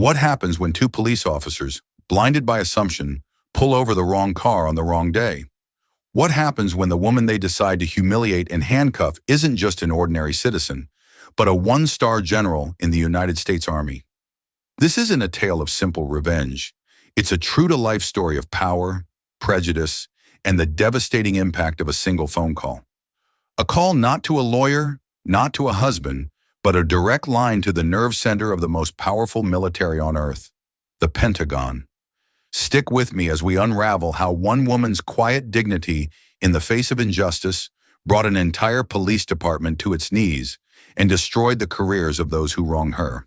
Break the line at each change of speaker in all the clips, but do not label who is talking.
What happens when two police officers, blinded by assumption, pull over the wrong car on the wrong day? What happens when the woman they decide to humiliate and handcuff isn't just an ordinary citizen, but a one-star general in the United States Army? This isn't a tale of simple revenge. It's a true-to-life story of power, prejudice, and the devastating impact of a single phone call. A call not to a lawyer, not to a husband, but a direct line to the nerve center of the most powerful military on Earth, the Pentagon. Stick with me as we unravel how one woman's quiet dignity in the face of injustice brought an entire police department to its knees and destroyed the careers of those who wronged her.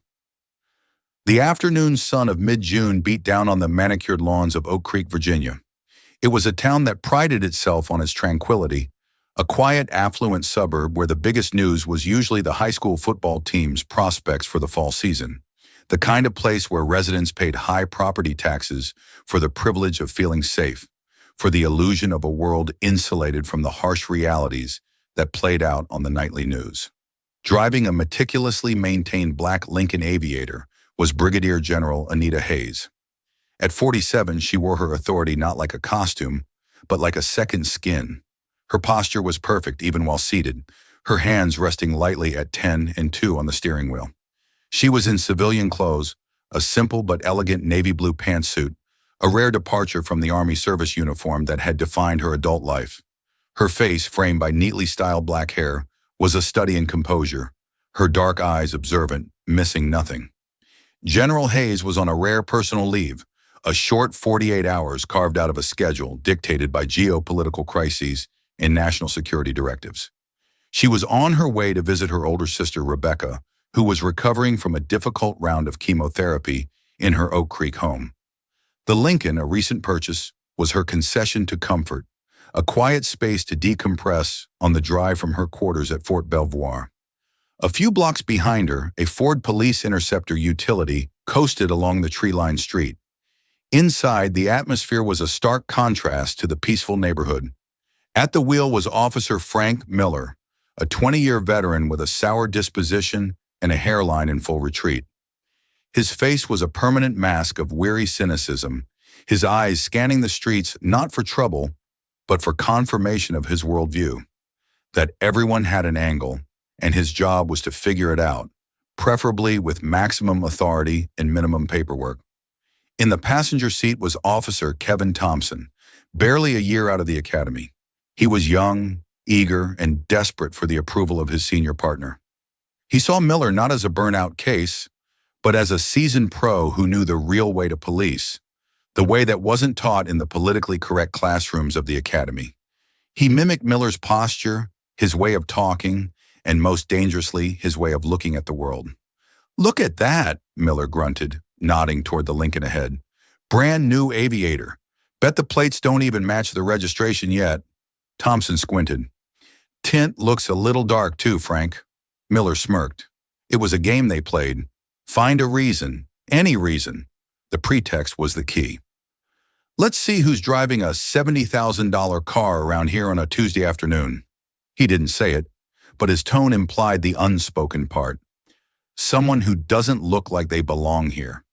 The afternoon sun of mid-June beat down on the manicured lawns of Oak Creek, Virginia. It was a town that prided itself on its tranquility, a quiet, affluent suburb where the biggest news was usually the high school football team's prospects for the fall season, the kind of place where residents paid high property taxes for the privilege of feeling safe, for the illusion of a world insulated from the harsh realities that played out on the nightly news. Driving a meticulously maintained black Lincoln Aviator was Brigadier General Anita Hayes. At 47, she wore her authority not like a costume, but like a second skin. Her posture was perfect even while seated, her hands resting lightly at 10 and 2 on the steering wheel. She was in civilian clothes, a simple but elegant navy blue pantsuit, a rare departure from the Army service uniform that had defined her adult life. Her face, framed by neatly styled black hair, was a study in composure, her dark eyes observant, missing nothing. General Hayes was on a rare personal leave, a short 48 hours carved out of a schedule dictated by geopolitical crises and national security directives. She was on her way to visit her older sister, Rebecca, who was recovering from a difficult round of chemotherapy in her Oak Creek home. The Lincoln, a recent purchase, was her concession to comfort, a quiet space to decompress on the drive from her quarters at Fort Belvoir. A few blocks behind her, a Ford Police Interceptor utility coasted along the tree-lined street. Inside, the atmosphere was a stark contrast to the peaceful neighborhood. At the wheel was Officer Frank Miller, a 20-year veteran with a sour disposition and a hairline in full retreat. His face was a permanent mask of weary cynicism, his eyes scanning the streets not for trouble, but for confirmation of his worldview, that everyone had an angle, and his job was to figure it out, preferably with maximum authority and minimum paperwork. In the passenger seat was Officer Kevin Thompson, barely a year out of the academy. He was young, eager, and desperate for the approval of his senior partner. He saw Miller not as a burnout case, but as a seasoned pro who knew the real way to police, the way that wasn't taught in the politically correct classrooms of the academy. He mimicked Miller's posture, his way of talking, and most dangerously, his way of looking at the world. "Look at that," Miller grunted, nodding toward the Lincoln ahead. "Brand new Aviator. Bet the plates don't even match the registration yet." Thompson squinted. "Tint looks a little dark too, Frank." Miller smirked. It was a game they played. Find a reason, any reason. The pretext was the key. "Let's see who's driving a $70,000 car around here on a Tuesday afternoon." He didn't say it, but his tone implied the unspoken part. Someone who doesn't look like they belong here.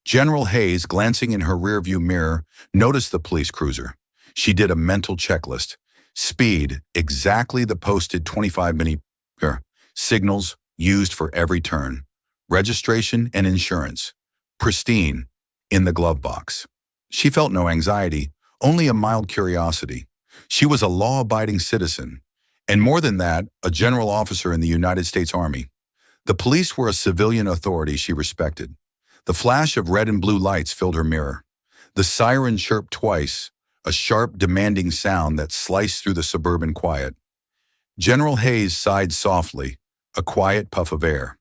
General Hayes, glancing in her rearview mirror, noticed the police cruiser. She did a mental checklist. Speed, exactly the posted 25-minute signals used for every turn. Registration and insurance. Pristine, in the glove box. She felt no anxiety, only a mild curiosity. She was a law-abiding citizen, and more than that, a general officer in the United States Army. The police were a civilian authority she respected. The flash of red and blue lights filled her mirror. The siren chirped twice, a sharp, demanding sound that sliced through the suburban quiet. General Hayes sighed softly, a quiet puff of air.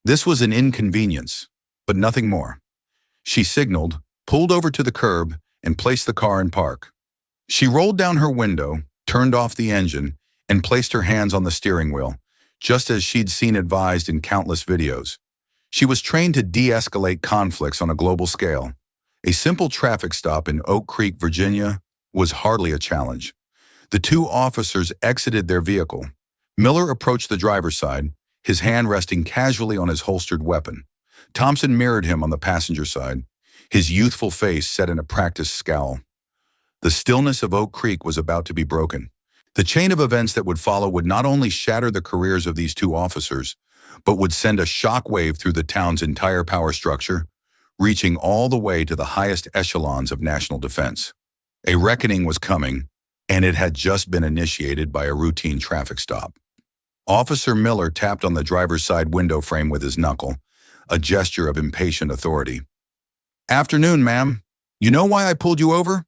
This was an inconvenience, but nothing more. She signaled, pulled over to the curb, and placed the car in park. She rolled down her window, turned off the engine, and placed her hands on the steering wheel, just as she'd seen advised in countless videos. She was trained to de-escalate conflicts on a global scale. A simple traffic stop in Oak Creek, Virginia, was hardly a challenge. The two officers exited their vehicle. Miller approached the driver's side, his hand resting casually on his holstered weapon. Thompson mirrored him on the passenger side, his youthful face set in a practiced scowl. The stillness of Oak Creek was about to be broken. The chain of events that would follow would not only shatter the careers of these two officers, but would send a shockwave through the town's entire power structure, reaching all the way to the highest echelons of national defense. A reckoning was coming, and it had just been initiated by a routine traffic stop. Officer Miller tapped on the driver's side window frame with his knuckle, a gesture of impatient authority. "Afternoon, ma'am. You know why I pulled you over?"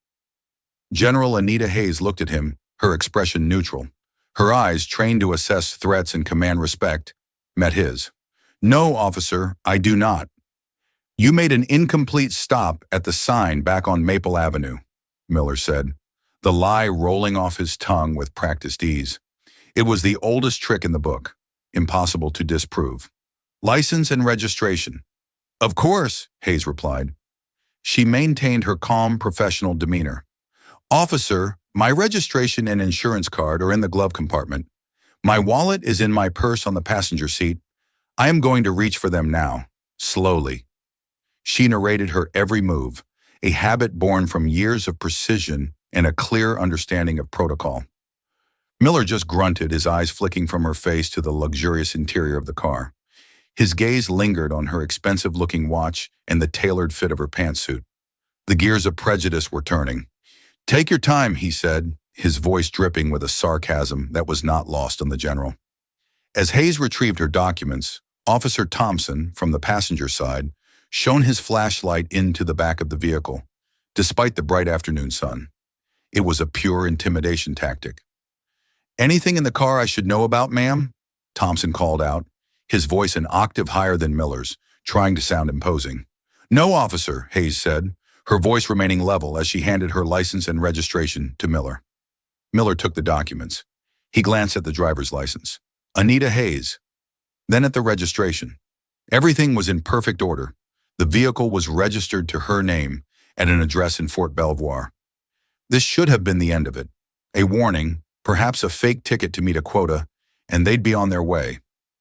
General Anita Hayes looked at him, her expression neutral. Her eyes, trained to assess threats and command respect, met his. "No, officer, I do not. You made an incomplete stop at the sign back on Maple Avenue," Miller said, the lie rolling off his tongue with practiced ease. It was the oldest trick in the book, impossible to disprove. "License and registration." "Of course," Hayes replied. She maintained her calm, professional demeanor. "Officer, my registration and insurance card are in the glove compartment. My wallet is in my purse on the passenger seat. I am going to reach for them now, slowly." She narrated her every move, a habit born from years of precision and a clear understanding of protocol. Miller just grunted, his eyes flicking from her face to the luxurious interior of the car. His gaze lingered on her expensive-looking watch and the tailored fit of her pantsuit. The gears of prejudice were turning. "Take your time," he said, his voice dripping with a sarcasm that was not lost on the general. As Hayes retrieved her documents, Officer Thompson, from the passenger side, shone his flashlight into the back of the vehicle, despite the bright afternoon sun. It was a pure intimidation tactic. "Anything in the car I should know about, ma'am?" Thompson called out, his voice an octave higher than Miller's, trying to sound imposing. "No, officer," Hayes said, her voice remaining level as she handed her license and registration to Miller. Miller took the documents. He glanced at the driver's license. Anita Hayes. Then at the registration. Everything was in perfect order. The vehicle was registered to her name at an address in Fort Belvoir. This should have been the end of it. A warning, perhaps a fake ticket to meet a quota, and they'd be on their way.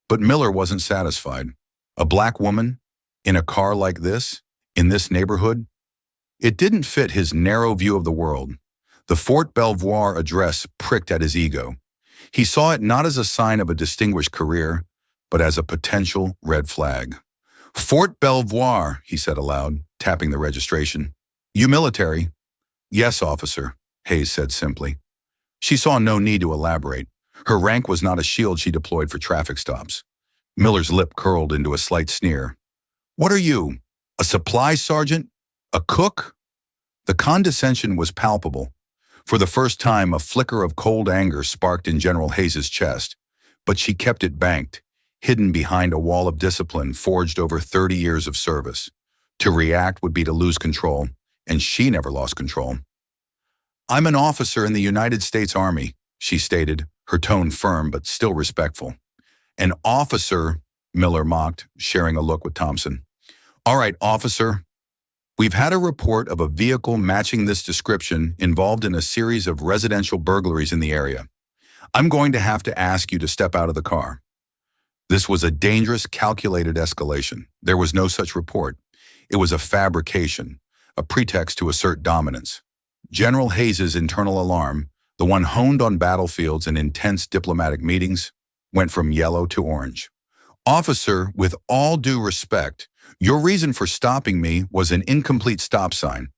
But Miller wasn't satisfied. A black woman? In a car like this? In this neighborhood? It didn't fit his narrow view of the world. The Fort Belvoir address pricked at his ego. He saw it not as a sign of a distinguished career, but as a potential red flag. "Fort Belvoir," he said aloud, tapping the registration. "You military?" "Yes, officer," Hayes said simply. She saw no need to elaborate. Her rank was not a shield she deployed for traffic stops. Miller's lip curled into a slight sneer. "What are you? A supply sergeant? A cook?" The condescension was palpable. For the first time, a flicker of cold anger sparked in General Hayes's chest, but she kept it banked, hidden behind a wall of discipline forged over 30 years of service. To react would be to lose control, and she never lost control. "I'm an officer in the United States Army," she stated, her tone firm but still respectful. "An officer," Miller mocked, sharing a look with Thompson. "All right, officer. We've had a report of a vehicle matching this description involved in a series of residential burglaries in the area. I'm going to have to ask you to step out of the car." This was a dangerous, calculated escalation. There was no such report. It was a fabrication, a pretext to assert dominance. General Hayes's internal alarm, the one honed on battlefields and intense diplomatic meetings, went from yellow to orange. "Officer, with all due respect, your reason for stopping me was an incomplete stop sign.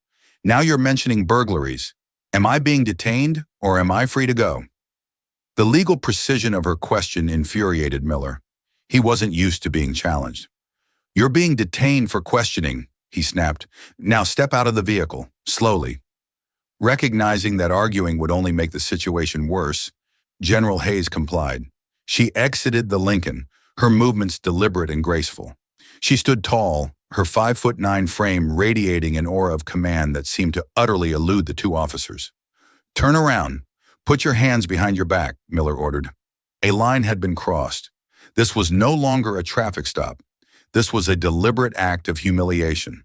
Now you're mentioning burglaries. Am I being detained or am I free to go?" The legal precision of her question infuriated Miller. He wasn't used to being challenged. "You're being detained for questioning," he snapped. "Now step out of the vehicle, slowly." Recognizing that arguing would only make the situation worse, General Hayes complied. She exited the Lincoln, her movements deliberate and graceful. She stood tall, her 5'9" frame radiating an aura of command that seemed to utterly elude the two officers. "Turn around. Put your hands behind your back," Miller ordered. A line had been crossed. This was no longer a traffic stop. This was a deliberate act of humiliation.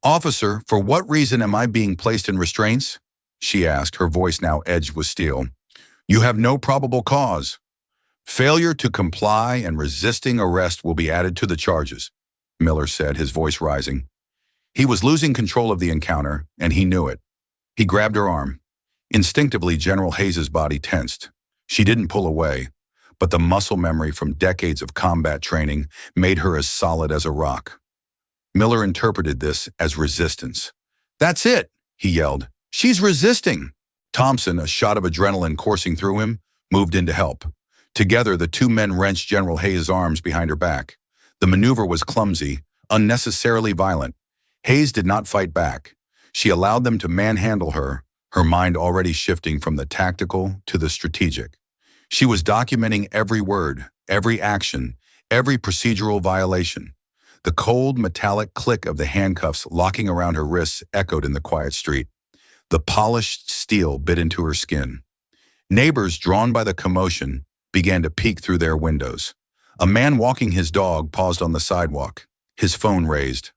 "Officer, for what reason am I being placed in restraints?" she asked, her voice now edged with steel. "You have no probable cause. Failure to comply and resisting arrest will be added to the charges." Miller said, his voice rising. He was losing control of the encounter, and he knew it. He grabbed her arm. Instinctively, General Hayes's body tensed. She didn't pull away, but the muscle memory from decades of combat training made her as solid as a rock. Miller interpreted this as resistance. "That's it," he yelled. "She's resisting." Thompson, a shot of adrenaline coursing through him, moved in to help. Together, the two men wrenched General Hayes' arms behind her back. The maneuver was clumsy, unnecessarily violent. Hayes did not fight back. She allowed them to manhandle her, her mind already shifting from the tactical to the strategic. She was documenting every word, every action, every procedural violation. The cold, metallic click of the handcuffs locking around her wrists echoed in the quiet street. The polished steel bit into her skin. Neighbors, drawn by the commotion, began to peek through their windows. A man walking his dog paused on the sidewalk, his phone raised.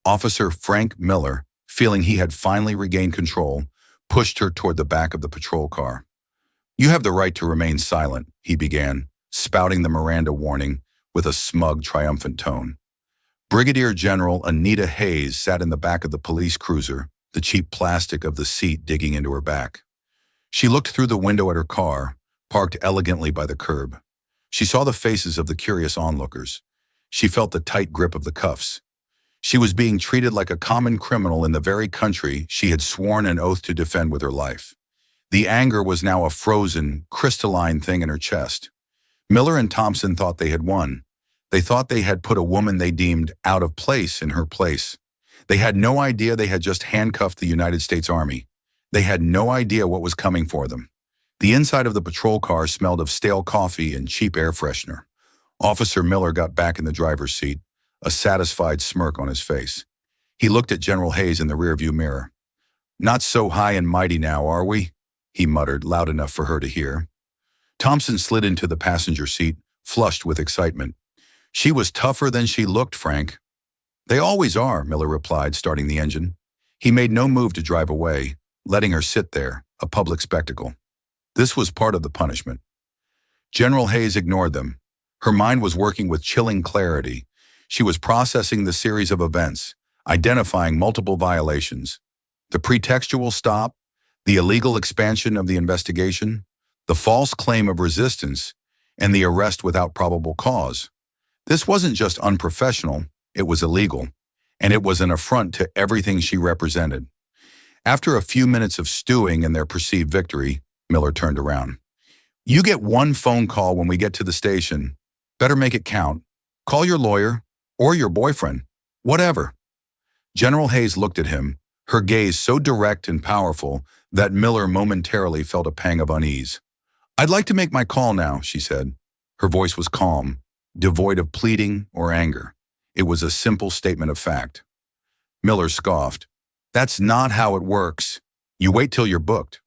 Officer Frank Miller, feeling he had finally regained control, pushed her toward the back of the patrol car. "You have the right to remain silent," he began, spouting the Miranda warning with a smug, triumphant tone. Brigadier General Anita Hayes sat in the back of the police cruiser, the cheap plastic of the seat digging into her back. She looked through the window at her car, parked elegantly by the curb. She saw the faces of the curious onlookers. She felt the tight grip of the cuffs. She was being treated like a common criminal in the very country she had sworn an oath to defend with her life. The anger was now a frozen, crystalline thing in her chest. Miller and Thompson thought they had won. They thought they had put a woman they deemed out of place in her place. They had no idea they had just handcuffed the United States Army. They had no idea what was coming for them. The inside of the patrol car smelled of stale coffee and cheap air freshener. Officer Miller got back in the driver's seat, a satisfied smirk on his face. He looked at General Hayes in the rearview mirror. "Not so high and mighty now, are we?" he muttered, loud enough for her to hear. Thompson slid into the passenger seat, flushed with excitement. "She was tougher than she looked, Frank." "They always are," Miller replied, starting the engine. He made no move to drive away, letting her sit there, a public spectacle. This was part of the punishment. General Hayes ignored them. Her mind was working with chilling clarity. She was processing the series of events, identifying multiple violations. The pretextual stop, the illegal expansion of the investigation, the false claim of resistance, and the arrest without probable cause. This wasn't just unprofessional, it was illegal, and it was an affront to everything she represented. After a few minutes of stewing in their perceived victory, Miller turned around. "You get one phone call when we get to the station. Better make it count. Call your lawyer, or your boyfriend, whatever." General Hayes looked at him, her gaze so direct and powerful that Miller momentarily felt a pang of unease. "I'd like to make my call now," she said. Her voice was calm, devoid of pleading or anger. It was a simple statement of fact. Miller scoffed. "That's not how it works. You wait till you're booked."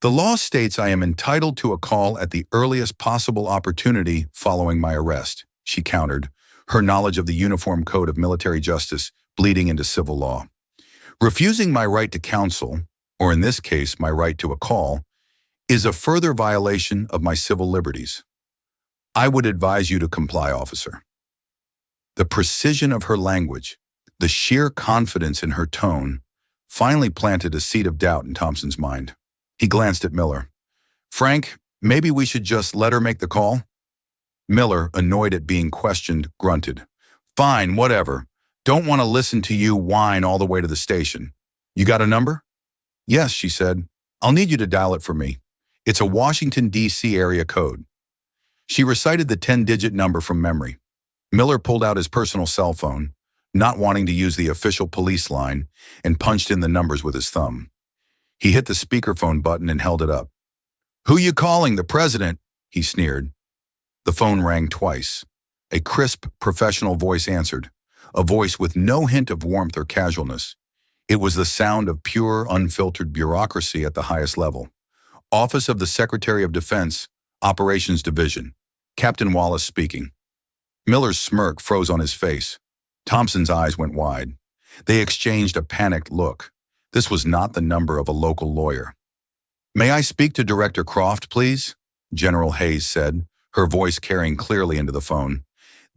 "The law states I am entitled to a call at the earliest possible opportunity following my arrest," she countered, her knowledge of the Uniform Code of Military Justice bleeding into civil law. "Refusing my right to counsel, or in this case my right to a call, is a further violation of my civil liberties. I would advise you to comply, officer." The precision of her language, the sheer confidence in her tone, finally planted a seed of doubt in Thompson's mind. He glanced at Miller. "Frank, maybe we should just let her make the call?" Miller, annoyed at being questioned, grunted. "Fine, whatever. Don't want to listen to you whine all the way to the station. You got a number?" "Yes," she said. "I'll need you to dial it for me. It's a Washington, D.C. area code." She recited the 10-digit number from memory. Miller pulled out his personal cell phone, not wanting to use the official police line, and punched in the numbers with his thumb. He hit the speakerphone button and held it up. "Who you calling, the president?" he sneered. The phone rang twice. A crisp, professional voice answered, a voice with no hint of warmth or casualness. It was the sound of pure, unfiltered bureaucracy at the highest level. "Office of the Secretary of Defense, Operations Division. Captain Wallace speaking." Miller's smirk froze on his face. Thompson's eyes went wide. They exchanged a panicked look. This was not the number of a local lawyer. "May I speak to Director Croft, please?" General Hayes said, her voice carrying clearly into the phone.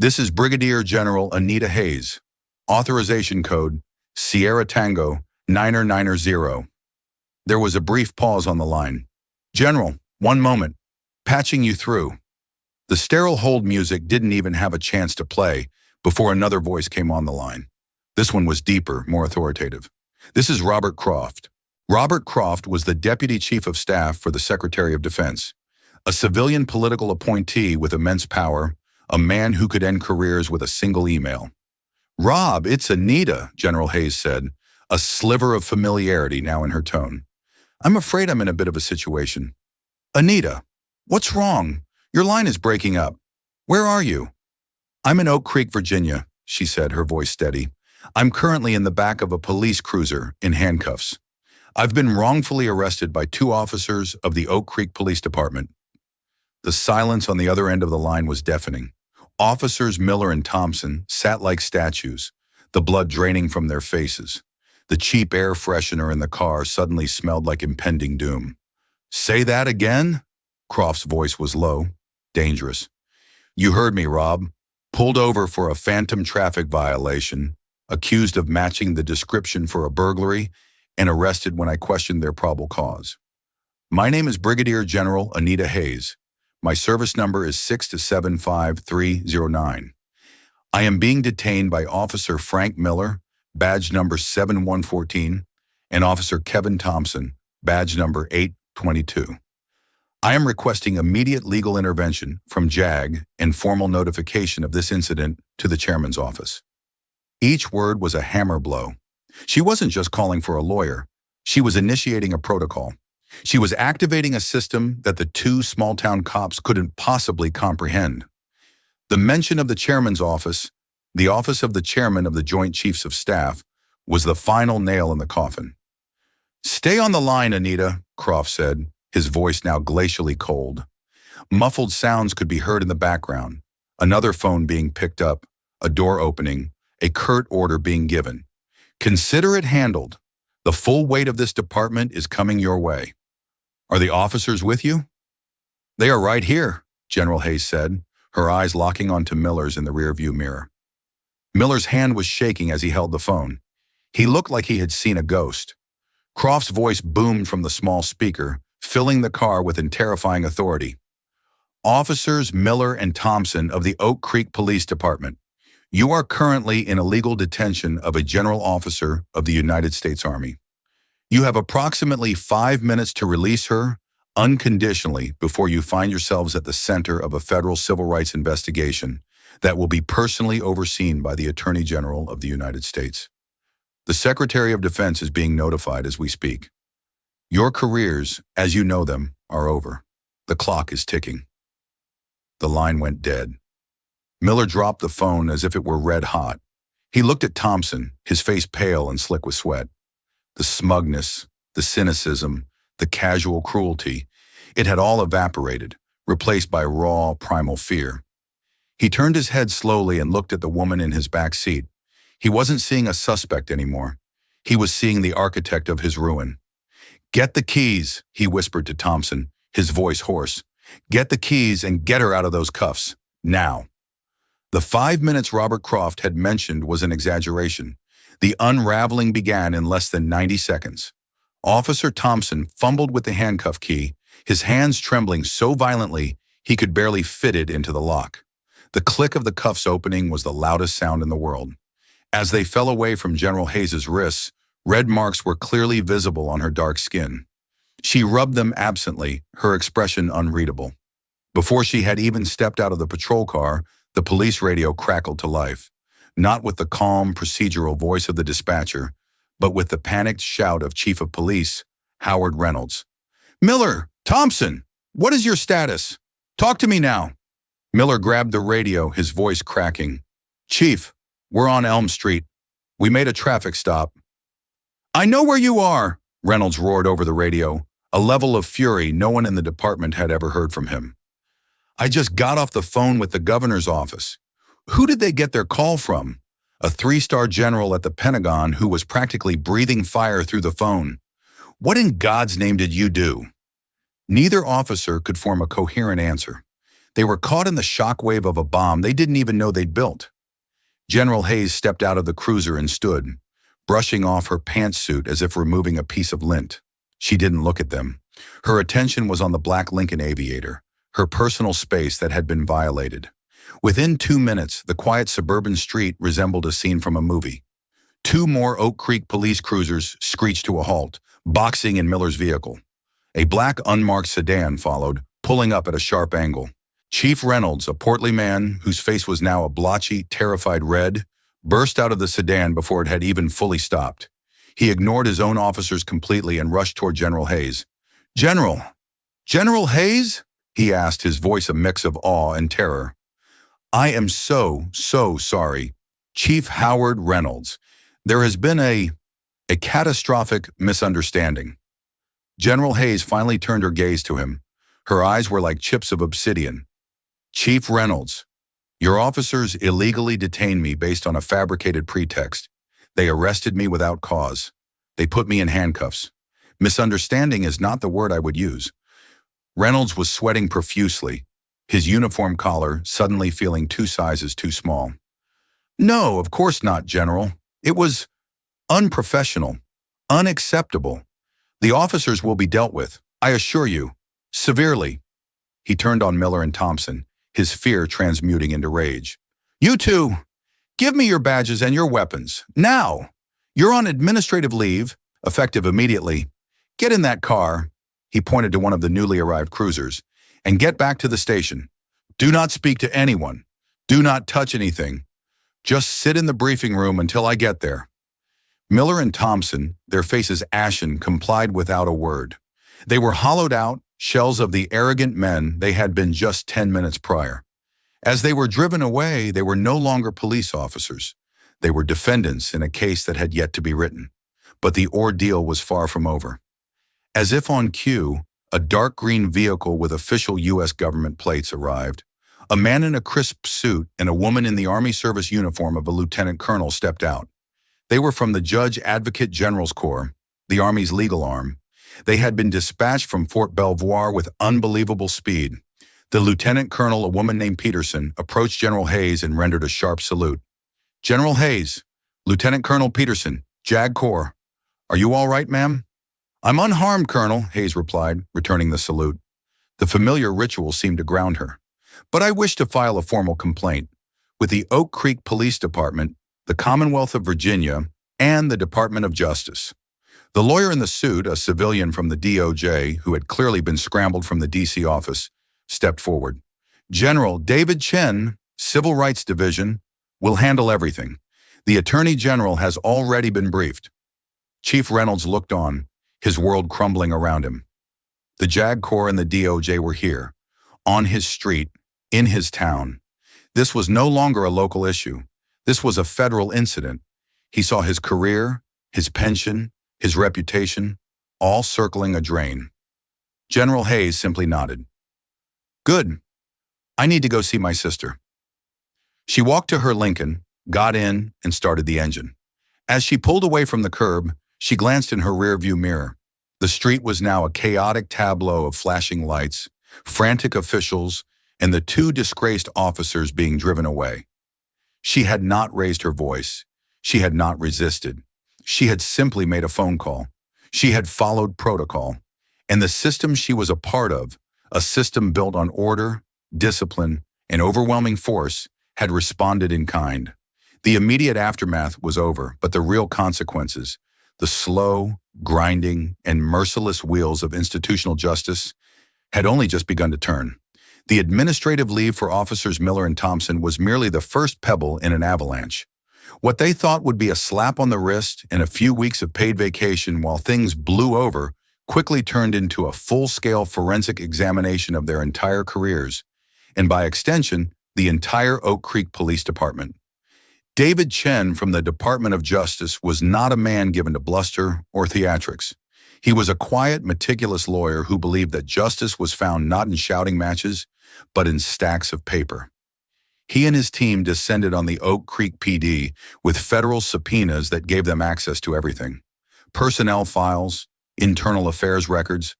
This is Brigadier General Anita Hayes. Authorization code Sierra Tango 9090. There was a brief pause on the line. General, one moment. Patching you through. The sterile hold music didn't even have a chance to play before another voice came on the line. This one was deeper, more authoritative. This is Robert Croft. Robert Croft was the Deputy Chief of Staff for the Secretary of Defense, a civilian political appointee with immense power, a man who could end careers with a single email. Rob, it's Anita, General Hayes said, a sliver of familiarity now in her tone. I'm afraid I'm in a bit of a situation. Anita, what's wrong? Your line is breaking up. Where are you? I'm in Oak Creek, Virginia, she said, her voice steady. I'm currently in the back of a police cruiser in handcuffs. I've been wrongfully arrested by 2 officers of the Oak Creek Police Department. The silence on the other end of the line was deafening. Officers Miller and Thompson sat like statues, the blood draining from their faces. The cheap air freshener in the car suddenly smelled like impending doom. Say that again? Croft's voice was low, dangerous. You heard me, Rob. Pulled over for a phantom traffic violation, accused of matching the description for a burglary, and arrested when I questioned their probable cause. My name is Brigadier General Anita Hayes. My service number is 6275309. I am being detained by Officer Frank Miller, badge number 7114, and Officer Kevin Thompson, badge number 822. I am requesting immediate legal intervention from JAG and formal notification of this incident to the chairman's office. Each word was a hammer blow. She wasn't just calling for a lawyer. She was initiating a protocol. She was activating a system that the 2 small-town cops couldn't possibly comprehend. The mention of the chairman's office, the office of the chairman of the Joint Chiefs of Staff, was the final nail in the coffin. Stay on the line, Anita, Croft said, his voice now glacially cold. Muffled sounds could be heard in the background, another phone being picked up, a door opening, a curt order being given. Consider it handled. The full weight of this department is coming your way. Are the officers with you? They are right here, General Hayes said, her eyes locking onto Miller's in the rearview mirror. Miller's hand was shaking as he held the phone. He looked like he had seen a ghost. Croft's voice boomed from the small speaker, filling the car with terrifying authority. Officers Miller and Thompson of the Oak Creek Police Department, you are currently in illegal detention of a general officer of the United States Army. You have approximately 5 minutes to release her unconditionally before you find yourselves at the center of a federal civil rights investigation that will be personally overseen by the Attorney General of the United States. The Secretary of Defense is being notified as we speak. Your careers, as you know them, are over. The clock is ticking. The line went dead. Miller dropped the phone as if it were red hot. He looked at Thompson, his face pale and slick with sweat. The smugness, the cynicism, the casual cruelty, it had all evaporated, replaced by raw, primal fear. He turned his head slowly and looked at the woman in his back seat. He wasn't seeing a suspect anymore. He was seeing the architect of his ruin. Get the keys, he whispered to Thompson, his voice hoarse. Get the keys and get her out of those cuffs, now. The 5 minutes Robert Croft had mentioned was an exaggeration. The unraveling began in less than 90 seconds. Officer Thompson fumbled with the handcuff key, his hands trembling so violently he could barely fit it into the lock. The click of the cuffs opening was the loudest sound in the world. As they fell away from General Hayes's wrists, red marks were clearly visible on her dark skin. She rubbed them absently, her expression unreadable. Before she had even stepped out of the patrol car, the police radio crackled to life, not with the calm, procedural voice of the dispatcher, but with the panicked shout of Chief of Police, Howard Reynolds. Miller! Thompson! What is your status? Talk to me now! Miller grabbed the radio, his voice cracking. Chief, we're on Elm Street. We made a traffic stop. I know where you are, Reynolds roared over the radio, a level of fury no one in the department had ever heard from him. I just got off the phone with the governor's office. Who did they get their call from? A 3-star general at the Pentagon who was practically breathing fire through the phone. What in God's name did you do? Neither officer could form a coherent answer. They were caught in the shockwave of a bomb they didn't even know they'd built. General Hayes stepped out of the cruiser and stood, brushing off her pantsuit as if removing a piece of lint. She didn't look at them. Her attention was on the black Lincoln Aviator, her personal space that had been violated. Within 2 minutes, the quiet suburban street resembled a scene from a movie. 2 more Oak Creek police cruisers screeched to a halt, boxing in Miller's vehicle. A black unmarked sedan followed, pulling up at a sharp angle. Chief Reynolds, a portly man whose face was now a blotchy, terrified red, burst out of the sedan before it had even fully stopped. He ignored his own officers completely and rushed toward General Hayes. "General! General Hayes?" he asked, his voice a mix of awe and terror. "I am so sorry. Chief Howard Reynolds. There has been a catastrophic misunderstanding." General Hayes finally turned her gaze to him. Her eyes were like chips of obsidian. "Chief Reynolds, your officers illegally detained me based on a fabricated pretext. They arrested me without cause. They put me in handcuffs. Misunderstanding is not the word I would use." Reynolds was sweating profusely, his uniform collar suddenly feeling 2 sizes too small. "No, of course not, General. It was unprofessional, unacceptable. The officers will be dealt with, I assure you, severely." He turned on Miller and Thompson, his fear transmuting into rage. "You two, give me your badges and your weapons, now! You're on administrative leave, effective immediately. Get in that car," he pointed to one of the newly arrived cruisers, "and get back to the station. Do not speak to anyone. Do not touch anything. Just sit in the briefing room until I get there." Miller and Thompson, their faces ashen, complied without a word. They were hollowed out, shells of the arrogant men they had been just 10 minutes prior. As they were driven away, they were no longer police officers. They were defendants in a case that had yet to be written. But the ordeal was far from over. As if on cue, a dark green vehicle with official U.S. government plates arrived. A man in a crisp suit and a woman in the Army service uniform of a lieutenant colonel stepped out. They were from the Judge Advocate General's Corps, the Army's legal arm. They had been dispatched from Fort Belvoir with unbelievable speed. The lieutenant colonel, a woman named Peterson, approached General Hayes and rendered a sharp salute. "General Hayes, Lieutenant Colonel Peterson, JAG Corps. Are you all right, ma'am?" "I'm unharmed, Colonel," Hayes replied, returning the salute. The familiar ritual seemed to ground her. "But I wish to file a formal complaint with the Oak Creek Police Department, the Commonwealth of Virginia, and the Department of Justice." The lawyer in the suit, a civilian from the DOJ who had clearly been scrambled from the D.C. office, stepped forward. "General David Chen, Civil Rights Division, will handle everything. The Attorney General has already been briefed." Chief Reynolds looked on, his world crumbling around him. The JAG Corps and the DOJ were here, on his street, in his town. This was no longer a local issue. This was a federal incident. He saw his career, his pension, his reputation, all circling a drain. General Hayes simply nodded. "Good. I need to go see my sister." She walked to her Lincoln, got in, and started the engine. As she pulled away from the curb, she glanced in her rearview mirror. The street was now a chaotic tableau of flashing lights, frantic officials, and the 2 disgraced officers being driven away. She had not raised her voice. She had not resisted. She had simply made a phone call. She had followed protocol. And the system she was a part of, a system built on order, discipline, and overwhelming force, had responded in kind. The immediate aftermath was over, but the real consequences, the slow, grinding, and merciless wheels of institutional justice, had only just begun to turn. The administrative leave for officers Miller and Thompson was merely the first pebble in an avalanche. What they thought would be a slap on the wrist and a few weeks of paid vacation while things blew over quickly turned into a full-scale forensic examination of their entire careers, and by extension, the entire Oak Creek Police Department. David Chen from the Department of Justice was not a man given to bluster or theatrics. He was a quiet, meticulous lawyer who believed that justice was found not in shouting matches, but in stacks of paper. He and his team descended on the Oak Creek PD with federal subpoenas that gave them access to everything. Personnel files, internal affairs records,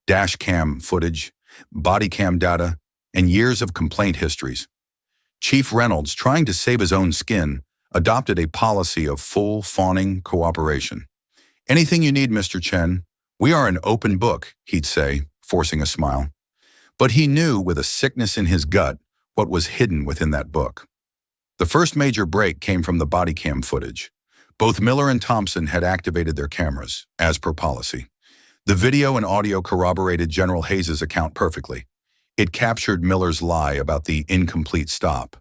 dash cam footage, body cam data, and years of complaint histories. Chief Reynolds, trying to save his own skin, adopted a policy of full, fawning cooperation. "Anything you need, Mr. Chen. We are an open book," he'd say, forcing a smile. But he knew with a sickness in his gut what was hidden within that book. The first major break came from the body cam footage. Both Miller and Thompson had activated their cameras, as per policy. The video and audio corroborated General Hayes' account perfectly. It captured Miller's lie about the incomplete stop.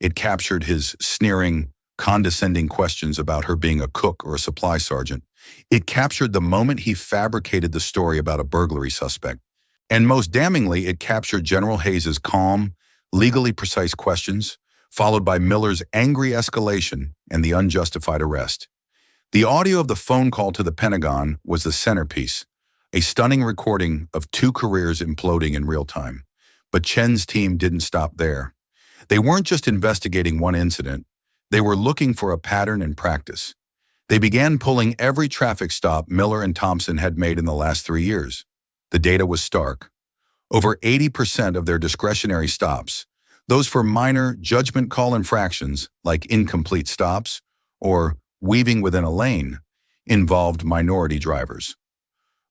It captured his sneering, condescending questions about her being a cook or a supply sergeant. It captured the moment he fabricated the story about a burglary suspect. And most damningly, it captured General Hayes' calm, legally precise questions, followed by Miller's angry escalation and the unjustified arrest. The audio of the phone call to the Pentagon was the centerpiece, a stunning recording of two careers imploding in real time. But Chen's team didn't stop there. They weren't just investigating one incident. They were looking for a pattern and practice. They began pulling every traffic stop Miller and Thompson had made in the last 3 years. The data was stark. Over 80% of their discretionary stops, those for minor judgment call infractions like incomplete stops or weaving within a lane, involved minority drivers.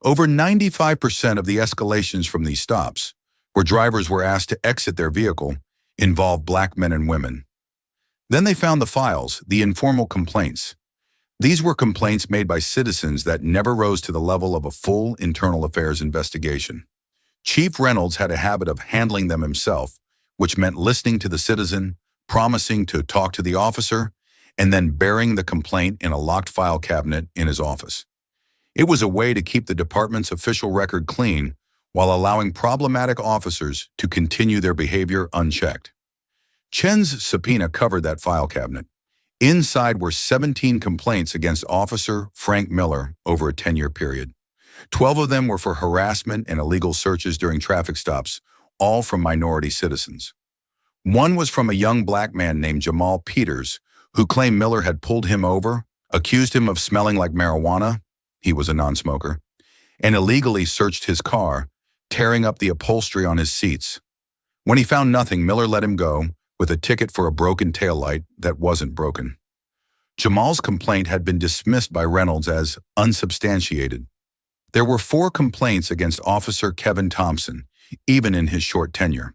Over 95% of the escalations from these stops, where drivers were asked to exit their vehicle, involved black men and women. Then they found the files, the informal complaints. These were complaints made by citizens that never rose to the level of a full internal affairs investigation. Chief Reynolds had a habit of handling them himself, which meant listening to the citizen, promising to talk to the officer, and then burying the complaint in a locked file cabinet in his office. It was a way to keep the department's official record clean while allowing problematic officers to continue their behavior unchecked. Chen's subpoena covered that file cabinet. Inside were 17 complaints against Officer Frank Miller over a 10-year period. 12 of them were for harassment and illegal searches during traffic stops, all from minority citizens. One was from a young black man named Jamal Peters, who claimed Miller had pulled him over, accused him of smelling like marijuana — he was a non-smoker — and illegally searched his car, tearing up the upholstery on his seats. When he found nothing, Miller let him go, with a ticket for a broken taillight that wasn't broken. Jamal's complaint had been dismissed by Reynolds as unsubstantiated. There were 4 complaints against Officer Kevin Thompson, even in his short tenure.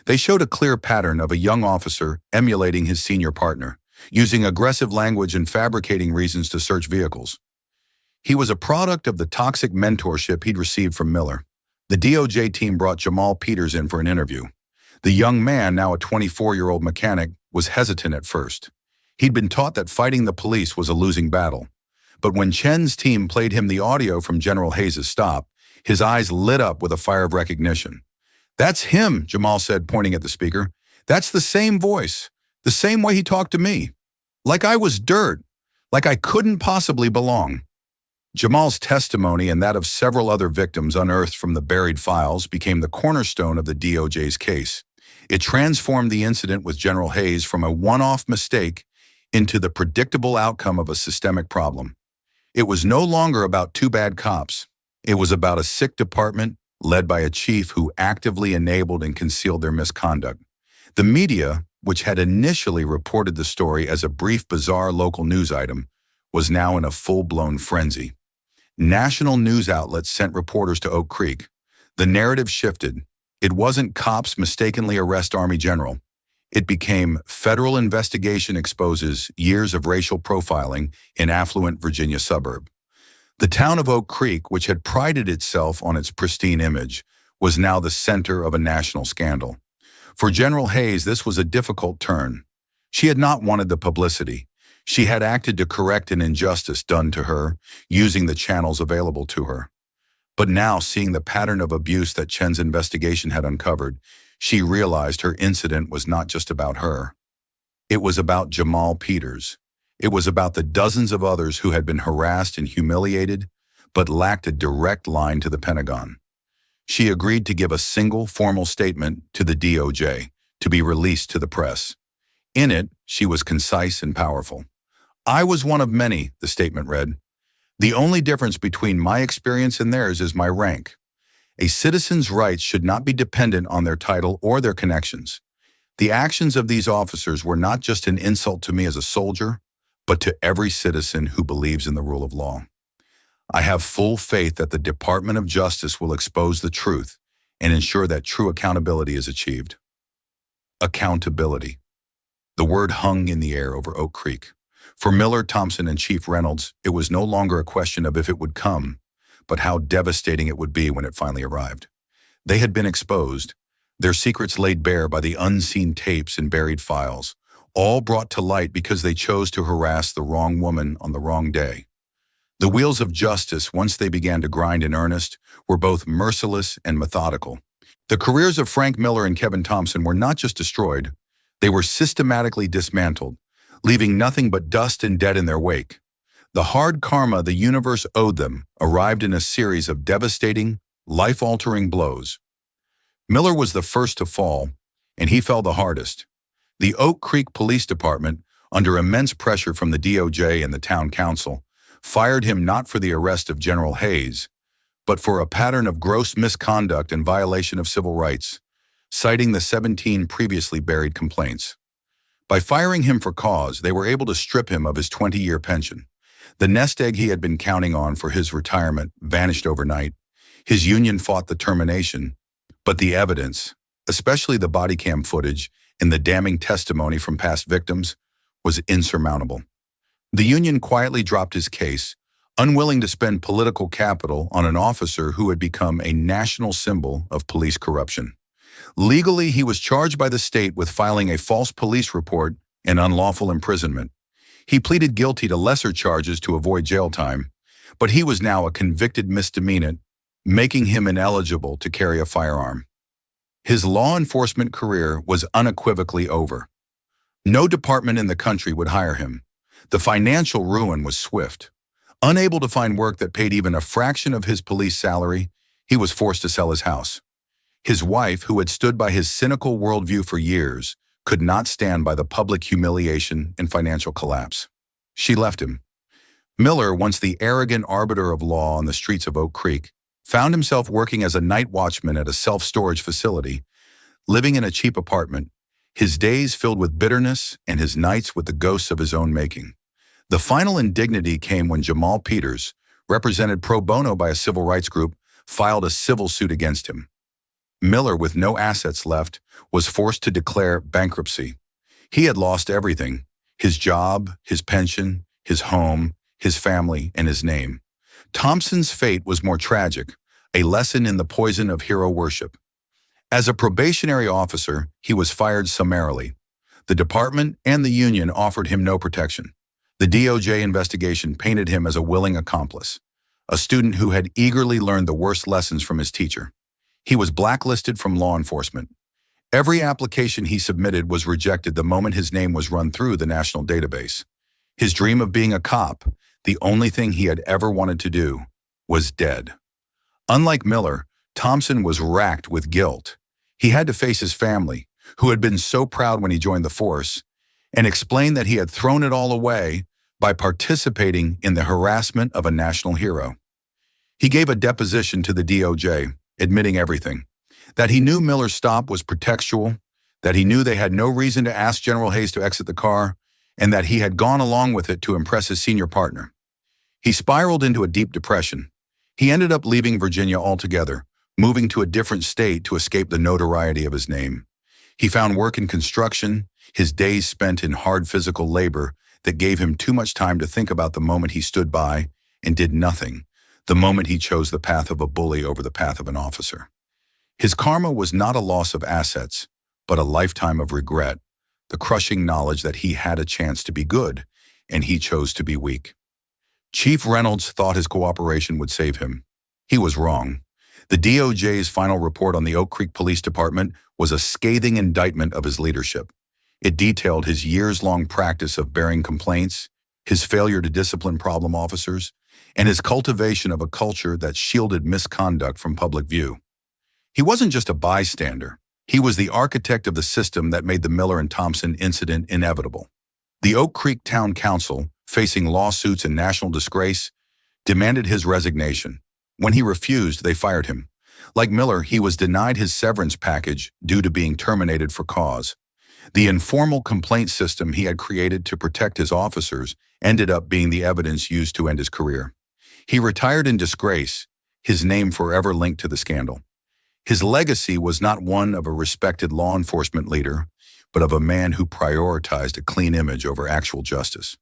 They showed a clear pattern of a young officer emulating his senior partner, using aggressive language and fabricating reasons to search vehicles. He was a product of the toxic mentorship he'd received from Miller. The DOJ team brought Jamal Peters in for an interview. The young man, now a 24-year-old mechanic, was hesitant at first. He'd been taught that fighting the police was a losing battle. But when Chen's team played him the audio from General Hayes' stop, his eyes lit up with a fire of recognition. "That's him," Jamal said, pointing at the speaker. "That's the same voice, the same way he talked to me. Like I was dirt, like I couldn't possibly belong." Jamal's testimony and that of several other victims unearthed from the buried files became the cornerstone of the DOJ's case. It transformed the incident with General Hayes from a one-off mistake into the predictable outcome of a systemic problem. It was no longer about 2 bad cops. It was about a sick department led by a chief who actively enabled and concealed their misconduct. The media, which had initially reported the story as a brief, bizarre local news item, was now in a full-blown frenzy. National news outlets sent reporters to Oak Creek. The narrative shifted. It wasn't cops mistakenly arrest Army general. It became federal investigation exposes years of racial profiling in affluent Virginia suburb. The town of Oak Creek, which had prided itself on its pristine image, was now the center of a national scandal. For General Hayes, this was a difficult turn. She had not wanted the publicity. She had acted to correct an injustice done to her, using the channels available to her. But now, seeing the pattern of abuse that Chen's investigation had uncovered, she realized her incident was not just about her. It was about Jamal Peters. It was about the dozens of others who had been harassed and humiliated, but lacked a direct line to the Pentagon. She agreed to give a single formal statement to the DOJ to be released to the press. In it, she was concise and powerful. "I was one of many," the statement read. "The only difference between my experience and theirs is my rank. A citizen's rights should not be dependent on their title or their connections. The actions of these officers were not just an insult to me as a soldier, but to every citizen who believes in the rule of law. I have full faith that the Department of Justice will expose the truth and ensure that true accountability is achieved. Accountability. The word hung in the air over Oak Creek. For Miller, Thompson, and Chief Reynolds, it was no longer a question of if it would come, but how devastating it would be when it finally arrived. They had been exposed, their secrets laid bare by the unseen tapes and buried files, all brought to light because they chose to harass the wrong woman on the wrong day. The wheels of justice, once they began to grind in earnest, were both merciless and methodical. The careers of Frank Miller and Kevin Thompson were not just destroyed, they were systematically dismantled, leaving nothing but dust and dead in their wake. The hard karma the universe owed them arrived in a series of devastating, life-altering blows. Miller was the first to fall, and he fell the hardest. The Oak Creek Police Department, under immense pressure from the DOJ and the town council, fired him not for the arrest of General Hayes, but for a pattern of gross misconduct and violation of civil rights, citing the 17 previously buried complaints. By firing him for cause, they were able to strip him of his 20-year pension. The nest egg he had been counting on for his retirement vanished overnight. His union fought the termination, but the evidence, especially the body cam footage and the damning testimony from past victims, was insurmountable. The union quietly dropped his case, unwilling to spend political capital on an officer who had become a national symbol of police corruption. Legally, he was charged by the state with filing a false police report and unlawful imprisonment. He pleaded guilty to lesser charges to avoid jail time, but he was now a convicted misdemeanant, making him ineligible to carry a firearm. His law enforcement career was unequivocally over. No department in the country would hire him. The financial ruin was swift. Unable to find work that paid even a fraction of his police salary, he was forced to sell his house. His wife, who had stood by his cynical worldview for years, could not stand by the public humiliation and financial collapse. She left him. Miller, once the arrogant arbiter of law on the streets of Oak Creek, found himself working as a night watchman at a self-storage facility, living in a cheap apartment, his days filled with bitterness and his nights with the ghosts of his own making. The final indignity came when Jamal Peters, represented pro bono by a civil rights group, filed a civil suit against him. Miller, with no assets left, was forced to declare bankruptcy. He had lost everything: his job, his pension, his home, his family, and his name. Thompson's fate was more tragic, a lesson in the poison of hero worship. As a probationary officer, he was fired summarily. The department and the union offered him no protection. The DOJ investigation painted him as a willing accomplice, a student who had eagerly learned the worst lessons from his teacher. He was blacklisted from law enforcement. Every application he submitted was rejected the moment his name was run through the national database. His dream of being a cop, the only thing he had ever wanted to do, was dead. Unlike Miller, Thompson was racked with guilt. He had to face his family, who had been so proud when he joined the force, and explain that he had thrown it all away by participating in the harassment of a national hero. He gave a deposition to the DOJ, admitting everything: that he knew Miller's stop was pretextual, that he knew they had no reason to ask General Hayes to exit the car, and that he had gone along with it to impress his senior partner. He spiraled into a deep depression. He ended up leaving Virginia altogether, moving to a different state to escape the notoriety of his name. He found work in construction, his days spent in hard physical labor that gave him too much time to think about the moment he stood by and did nothing, the moment he chose the path of a bully over the path of an officer. His karma was not a loss of assets, but a lifetime of regret, the crushing knowledge that he had a chance to be good, and he chose to be weak. Chief Reynolds thought his cooperation would save him. He was wrong. The DOJ's final report on the Oak Creek Police Department was a scathing indictment of his leadership. It detailed his years-long practice of bearing complaints, his failure to discipline problem officers, and his cultivation of a culture that shielded misconduct from public view. He wasn't just a bystander. He was the architect of the system that made the Miller and Thompson incident inevitable. The Oak Creek Town Council, facing lawsuits and national disgrace, demanded his resignation. When he refused, they fired him. Like Miller, he was denied his severance package due to being terminated for cause. The informal complaint system he had created to protect his officers ended up being the evidence used to end his career. He retired in disgrace, his name forever linked to the scandal. His legacy was not one of a respected law enforcement leader, but of a man who prioritized a clean image over actual justice.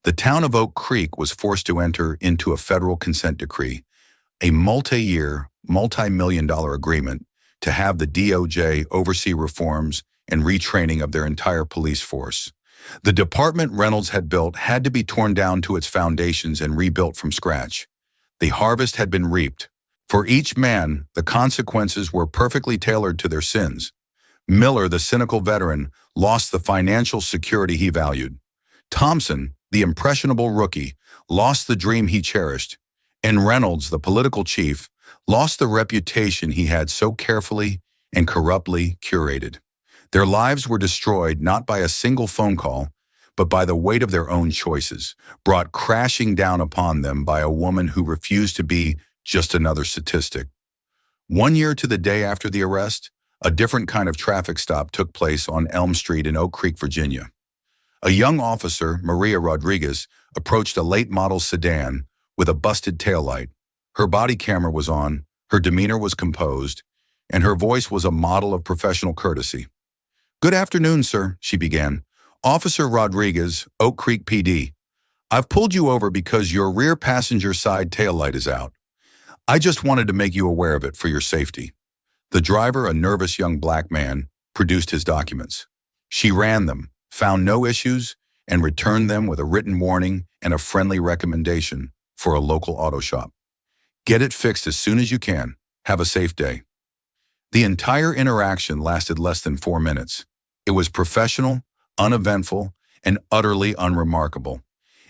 The town of Oak Creek was forced to enter into a federal consent decree, a multi-year, multi-million-dollar agreement to have the DOJ oversee reforms and retraining of their entire police force. The department Reynolds had built had to be torn down to its foundations and rebuilt from scratch. The harvest had been reaped. For each man, the consequences were perfectly tailored to their sins. Miller, the cynical veteran, lost the financial security he valued. Thompson, the impressionable rookie, lost the dream he cherished. And Reynolds, the political chief, lost the reputation he had so carefully and corruptly curated. Their lives were destroyed not by a single phone call, but by the weight of their own choices, brought crashing down upon them by a woman who refused to be just another statistic. 1 year to the day after the arrest, a different kind of traffic stop took place on Elm Street in Oak Creek, Virginia. A young officer, Maria Rodriguez, approached a late-model sedan with a busted taillight. Her body camera was on, her demeanor was composed, and her voice was a model of professional courtesy. "Good afternoon, sir," she began. "Officer Rodriguez, Oak Creek PD. I've pulled you over because your rear passenger side taillight is out. I just wanted to make you aware of it for your safety." The driver, a nervous young black man, produced his documents. She ran them, found no issues, and returned them with a written warning and a friendly recommendation for a local auto shop. "Get it fixed as soon as you can. Have a safe day." The entire interaction lasted less than 4 minutes. It was professional, uneventful, and utterly unremarkable.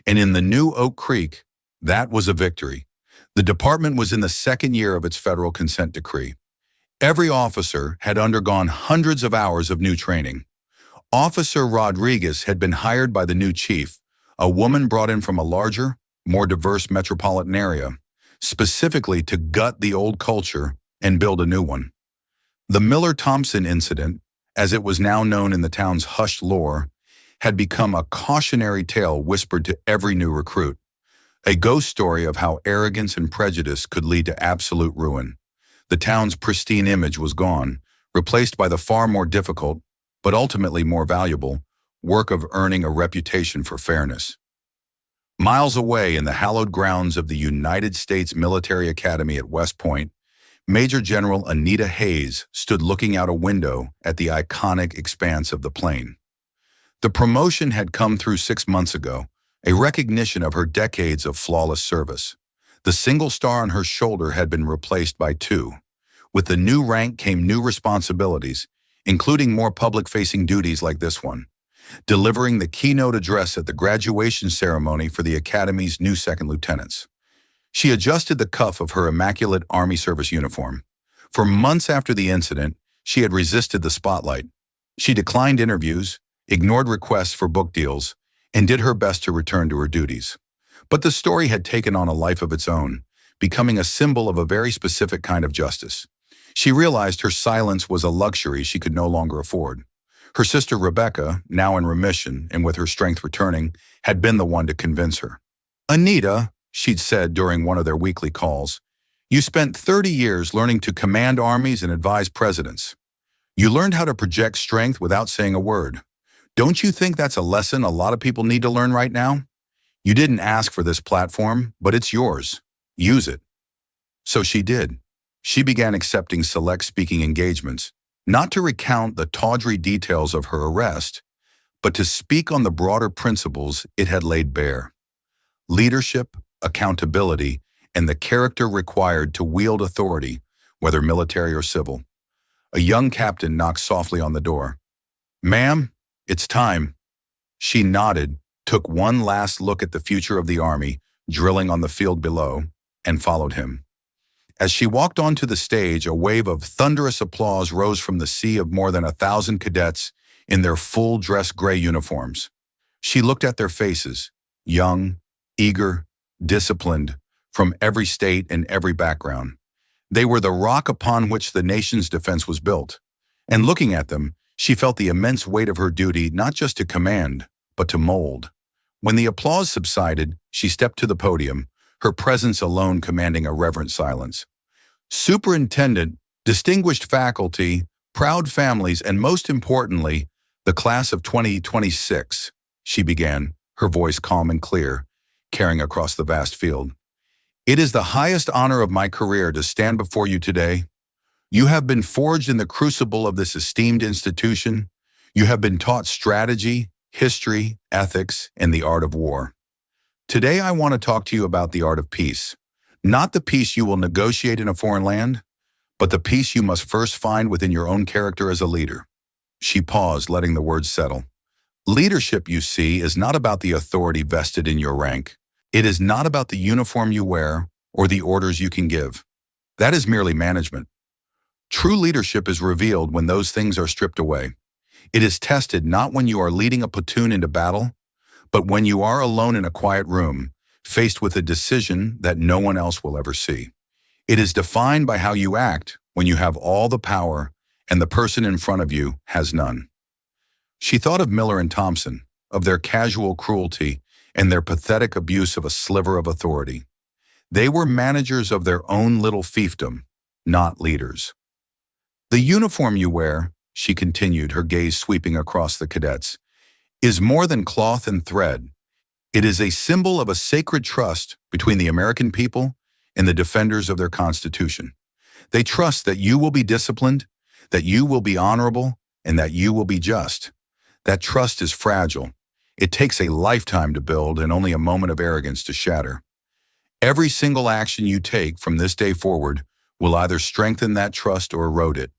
And in the new Oak Creek, that was a victory. The department was in the second year of its federal consent decree. Every officer had undergone hundreds of hours of new training. Officer Rodriguez had been hired by the new chief, a woman brought in from a larger, more diverse metropolitan area, specifically to gut the old culture and build a new one. The Miller-Thompson incident, as it was now known in the town's hushed lore, had become a cautionary tale whispered to every new recruit, a ghost story of how arrogance and prejudice could lead to absolute ruin. The town's pristine image was gone, replaced by the far more difficult, but ultimately more valuable, work of earning a reputation for fairness. Miles away in the hallowed grounds of the United States Military Academy at West Point, Major General Anita Hayes stood looking out a window at the iconic expanse of the plain. The promotion had come through 6 months ago, a recognition of her decades of flawless service. The single star on her shoulder had been replaced by 2. With the new rank came new responsibilities, including more public-facing duties like this one, delivering the keynote address at the graduation ceremony for the Academy's new second lieutenants. She adjusted the cuff of her immaculate Army service uniform. For months after the incident, she had resisted the spotlight. She declined interviews, ignored requests for book deals, and did her best to return to her duties. But the story had taken on a life of its own, becoming a symbol of a very specific kind of justice. She realized her silence was a luxury she could no longer afford. Her sister Rebecca, now in remission and with her strength returning, had been the one to convince her. "Anita," she'd said during one of their weekly calls, "you spent 30 years learning to command armies and advise presidents. You learned how to project strength without saying a word. Don't you think that's a lesson a lot of people need to learn right now? You didn't ask for this platform, but it's yours. Use it." So she did. She began accepting select speaking engagements, not to recount the tawdry details of her arrest, but to speak on the broader principles it had laid bare. Leadership, accountability, and the character required to wield authority, whether military or civil. A young captain knocked softly on the door. "Ma'am, it's time." She nodded, took one last look at the future of the Army, drilling on the field below, and followed him. As she walked onto the stage, a wave of thunderous applause rose from the sea of more than 1,000 cadets in their full-dress gray uniforms. She looked at their faces, young, eager, disciplined, from every state and every background. They were the rock upon which the nation's defense was built. And looking at them, she felt the immense weight of her duty not just to command, but to mold. When the applause subsided, she stepped to the podium, her presence alone commanding a reverent silence. Superintendent, distinguished faculty, proud families, and most importantly, the class of 2026, she began, her voice calm and clear, carrying across the vast field. It is the highest honor of my career to stand before you today. You have been forged in the crucible of this esteemed institution. You have been taught strategy, history, ethics, and the art of war. Today I want to talk to you about the art of peace. Not the peace you will negotiate in a foreign land, but the peace you must first find within your own character as a leader. She paused, letting the words settle. Leadership, you see, is not about the authority vested in your rank. It is not about the uniform you wear or the orders you can give. That is merely management. True leadership is revealed when those things are stripped away. It is tested not when you are leading a platoon into battle, but when you are alone in a quiet room, faced with a decision that no one else will ever see. It is defined by how you act when you have all the power and the person in front of you has none. She thought of Miller and Thompson, of their casual cruelty and their pathetic abuse of a sliver of authority. They were managers of their own little fiefdom, not leaders. The uniform you wear, she continued, her gaze sweeping across the cadets, is more than cloth and thread. It is a symbol of a sacred trust between the American people and the defenders of their Constitution. They trust that you will be disciplined, that you will be honorable, and that you will be just. That trust is fragile. It takes a lifetime to build and only a moment of arrogance to shatter. Every single action you take from this day forward will either strengthen that trust or erode it.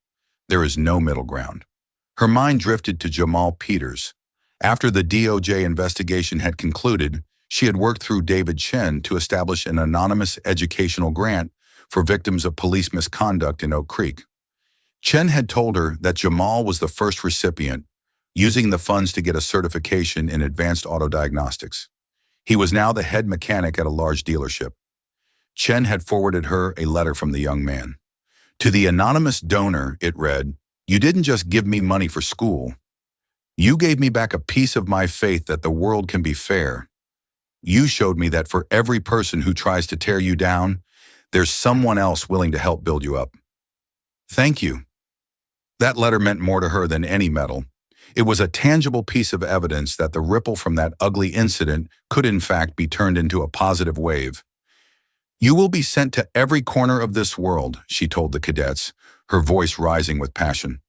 There is no middle ground. Her mind drifted to Jamal Peters. After the DOJ investigation had concluded, she had worked through David Chen to establish an anonymous educational grant for victims of police misconduct in Oak Creek. Chen had told her that Jamal was the first recipient, using the funds to get a certification in advanced auto diagnostics. He was now the head mechanic at a large dealership. Chen had forwarded her a letter from the young man. To the anonymous donor, it read, "You didn't just give me money for school. You gave me back a piece of my faith that the world can be fair. You showed me that for every person who tries to tear you down, there's someone else willing to help build you up. Thank you." That letter meant more to her than any medal. It was a tangible piece of evidence that the ripple from that ugly incident could in fact be turned into a positive wave. "You will be sent to every corner of this world," she told the cadets, her voice rising with passion.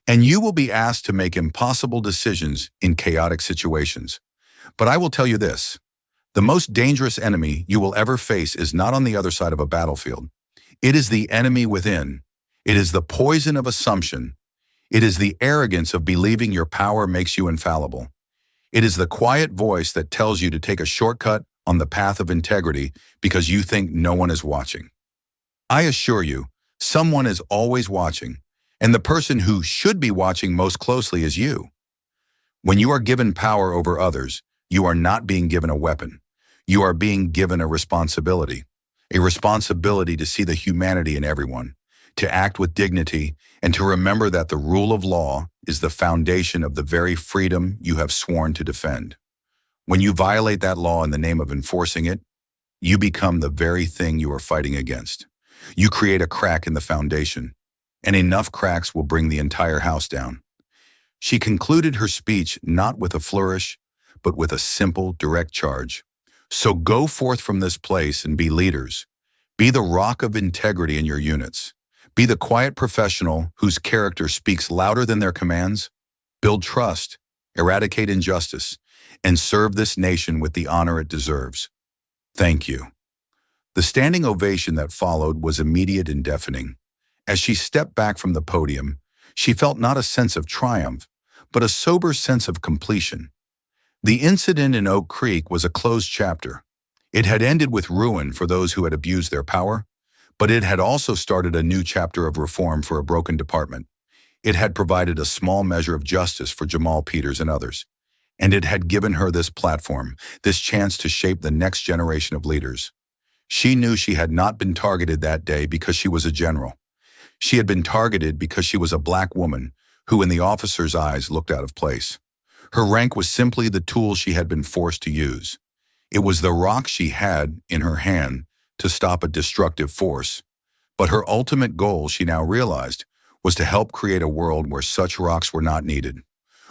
"And you will be asked to make impossible decisions in chaotic situations. But I will tell you this, the most dangerous enemy you will ever face is not on the other side of a battlefield. It is the enemy within. It is the poison of assumption. It is the arrogance of believing your power makes you infallible. It is the quiet voice that tells you to take a shortcut on the path of integrity because you think no one is watching. I assure you, someone is always watching, and the person who should be watching most closely is you. When you are given power over others, you are not being given a weapon. You are being given a responsibility to see the humanity in everyone, to act with dignity, and to remember that the rule of law is the foundation of the very freedom you have sworn to defend. When you violate that law in the name of enforcing it, you become the very thing you are fighting against. You create a crack in the foundation, and enough cracks will bring the entire house down. She concluded her speech not with a flourish, but with a simple, direct charge. So go forth from this place and be leaders. Be the rock of integrity in your units. Be the quiet professional whose character speaks louder than their commands. Build trust, eradicate injustice, and serve this nation with the honor it deserves. Thank you." The standing ovation that followed was immediate and deafening. As she stepped back from the podium, she felt not a sense of triumph, but a sober sense of completion. The incident in Oak Creek was a closed chapter. It had ended with ruin for those who had abused their power, but it had also started a new chapter of reform for a broken department. It had provided a small measure of justice for Jamal Peters and others, and it had given her this platform, this chance to shape the next generation of leaders. She knew she had not been targeted that day because she was a general. She had been targeted because she was a black woman who in the officer's eyes looked out of place. Her rank was simply the tool she had been forced to use. It was the rock she had in her hand to stop a destructive force. But her ultimate goal, she now realized, was to help create a world where such rocks were not needed.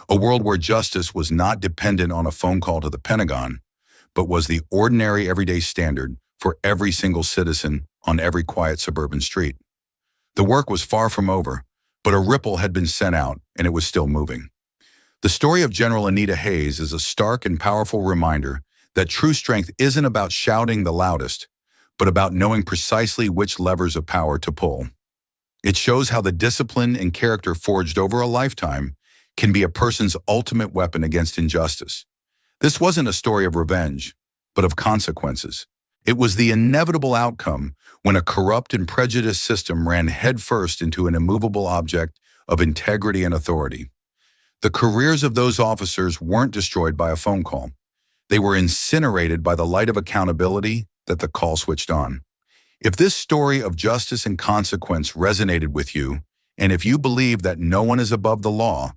A world where justice was not dependent on a phone call to the Pentagon, but was the ordinary everyday standard for every single citizen on every quiet suburban street. The work was far from over, but a ripple had been sent out, and it was still moving. The story of General Anita Hayes is a stark and powerful reminder that true strength isn't about shouting the loudest, but about knowing precisely which levers of power to pull. It shows how the discipline and character forged over a lifetime can be a person's ultimate weapon against injustice. This wasn't a story of revenge, but of consequences. It was the inevitable outcome when a corrupt and prejudiced system ran headfirst into an immovable object of integrity and authority. The careers of those officers weren't destroyed by a phone call. They were incinerated by the light of accountability that the call switched on. If this story of justice and consequence resonated with you, and if you believe that no one is above the law,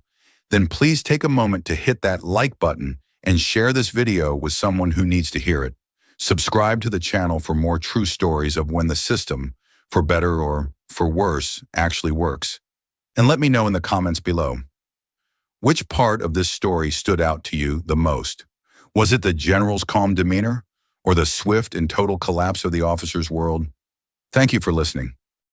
then please take a moment to hit that like button and share this video with someone who needs to hear it. Subscribe to the channel for more true stories of when the system, for better or for worse, actually works. And let me know in the comments below. Which part of this story stood out to you the most? Was it the general's calm demeanor or the swift and total collapse of the officer's world? Thank you for listening.